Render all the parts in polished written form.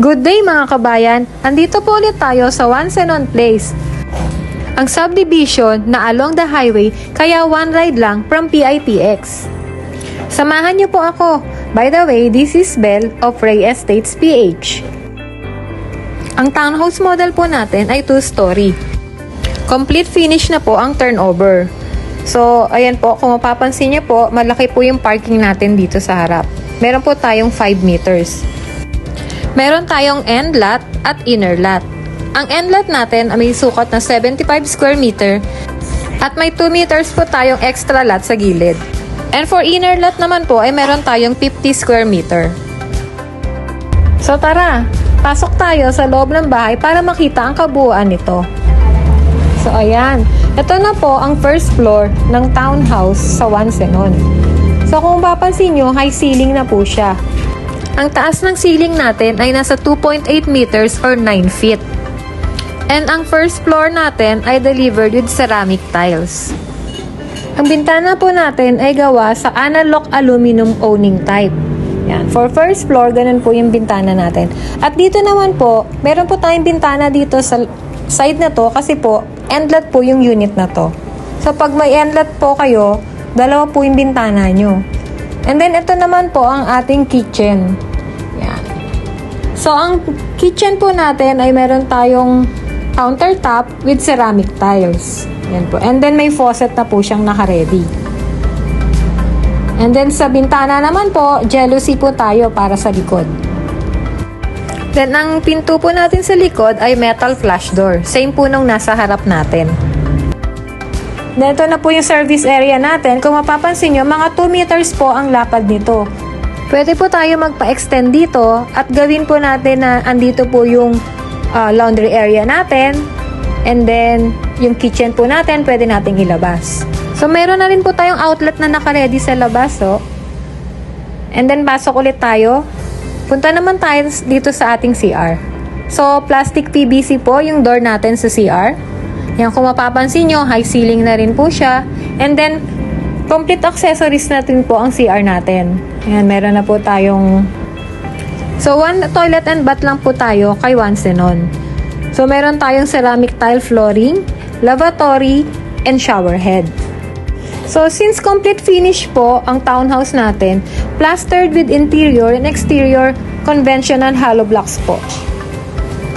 Good day mga kabayan! Andito po ulit tayo sa One Senon Place. Ang subdivision na along the highway kaya one ride lang from PITX. Samahan niyo po ako. By the way, this is Belle of Ray Estates PH. Ang townhouse model po natin ay 2-story. Complete finish na po ang turnover. So, ayan po, kung mapapansin niyo po, malaki po yung parking natin dito sa harap. Meron po tayong 5 meters. Meron tayong end lot at inner lot. Ang end lot natin ay may sukat na 75 square meter at may 2 meters po tayong extra lot sa gilid. And for inner lot naman po ay meron tayong 50 square meter. So tara, pasok tayo sa loob ng bahay para makita ang kabuuan nito. So ayan, ito na po ang first floor ng townhouse sa One Senon. So kung mapapansin nyo, high ceiling na po siya. Ang taas ng ceiling natin ay nasa 2.8 meters or 9 feet. And ang first floor natin ay delivered with ceramic tiles. Ang bintana po natin ay gawa sa analog aluminum owning type. Yan. For first floor, ganun po yung bintana natin. At dito naman po, meron po tayong bintana dito sa side na to kasi po, endlot po yung unit na to. So pag may endlot po kayo, dalawa po yung bintana nyo. And then, ito naman po ang ating kitchen. Yan. So, ang kitchen po natin ay meron tayong countertop with ceramic tiles. Yan po. And then, may faucet na po siyang naka-ready. And then, sa bintana naman po, jealousy po tayo para sa likod. Then, ang pinto po natin sa likod ay metal flash door. Same po nung nasa harap natin. Dito na po yung service area natin. Kung mapapansin nyo, mga 2 meters po ang lapad nito. Pwede po tayo magpa-extend dito at gawin po natin na andito po yung laundry area natin. And then, yung kitchen po natin, pwede nating ilabas. So, meron na rin po tayong outlet na naka-ready sa labas. Oh. And then, pasok ulit tayo. Punta naman tayo dito sa ating CR. So, plastic PVC po yung door natin sa CR. Yan, kung mapapansin nyo, high ceiling na rin po siya. And then, complete accessories natin po ang CR natin. Yan, meron na po tayong... So, one toilet and bath lang po tayo kay One Senon. So, meron tayong ceramic tile flooring, lavatory, and shower head. So, since complete finish po ang townhouse natin, plastered with interior and exterior conventional hollow blocks po.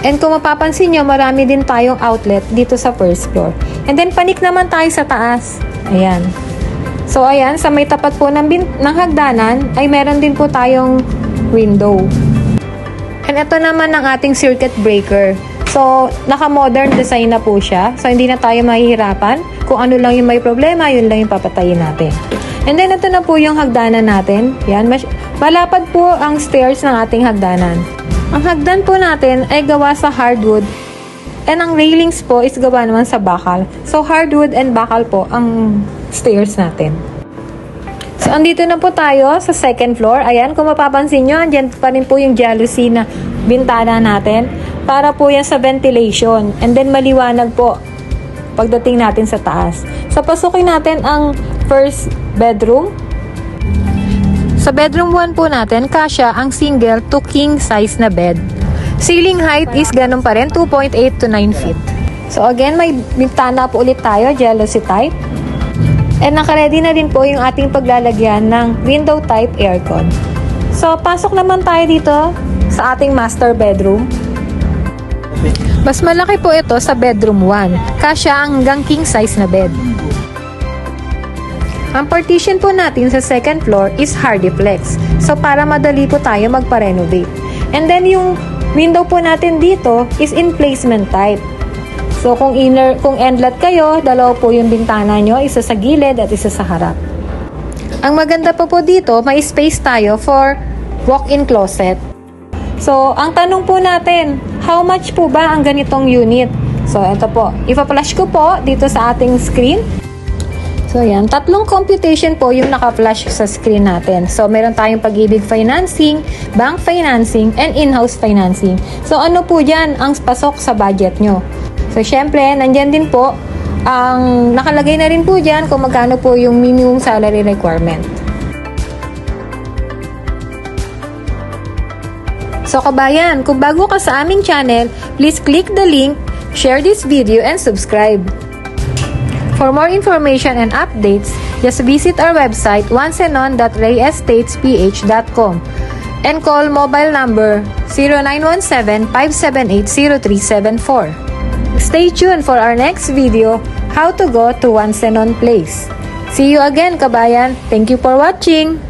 And kung mapapansin nyo, marami din tayong outlet dito sa first floor. And then, panik naman tayo sa taas. Ayan. So, ayan, sa may tapat po ng hagdanan, ay meron din po tayong window. And ito naman ang ating circuit breaker. So, naka-modern design na po siya. So, hindi na tayo mahihirapan. Kung ano lang yung may problema, yun lang yung papatayin natin. And then, ito na po yung hagdanan natin. Yan, malapad po ang stairs ng ating hagdanan. Ang hagdan po natin ay gawa sa hardwood and ang railings po is gawa naman sa bakal. So, hardwood and bakal po ang stairs natin. So, andito na po tayo sa second floor. Ayan, kung mapapansin nyo, andyan pa rin po yung jalousie na bintana natin para po yan sa ventilation. And then, maliwanag po pagdating natin sa taas. So, pasukin natin ang first bedroom. Sa bedroom 1 po natin, kasya ang single to king size na bed. Ceiling height is ganun pa rin, 2.8 to 9 feet. So again, may bintana po ulit tayo, jealousy type. And naka-ready na din po yung ating paglalagyan ng window type aircon. So pasok naman tayo dito sa ating master bedroom. Mas malaki po ito sa bedroom 1. Kasya hanggang king size na bed. Ang partition po natin sa second floor is Hardiplex. So, para madali po tayo magpa-renovate. And then, yung window po natin dito is in placement type. So, kung endlot kayo, dalawa po yung bintana nyo, isa sa gilid at isa sa harap. Ang maganda po dito, may space tayo for walk-in closet. So, ang tanong po natin, how much po ba ang ganitong unit? So, ito po. Ipa-flash ko po dito sa ating screen. So, yan. 3 computation po yung naka-flash sa screen natin. So, meron tayong Pag-ibig financing, bank financing, and in-house financing. So, ano po dyan ang pasok sa budget nyo? So, syempre, nandyan din po, ang nakalagay na rin po dyan kung magkano po yung minimum salary requirement. So kabayan, kung bago ka sa aming channel, please click the link, share this video, and subscribe. For more information and updates, just visit our website onceanon.rayestatesph.com and call mobile number 0917-578-0374. Stay tuned for our next video, how to go to Onceanon Place. See you again, kabayan. Thank you for watching.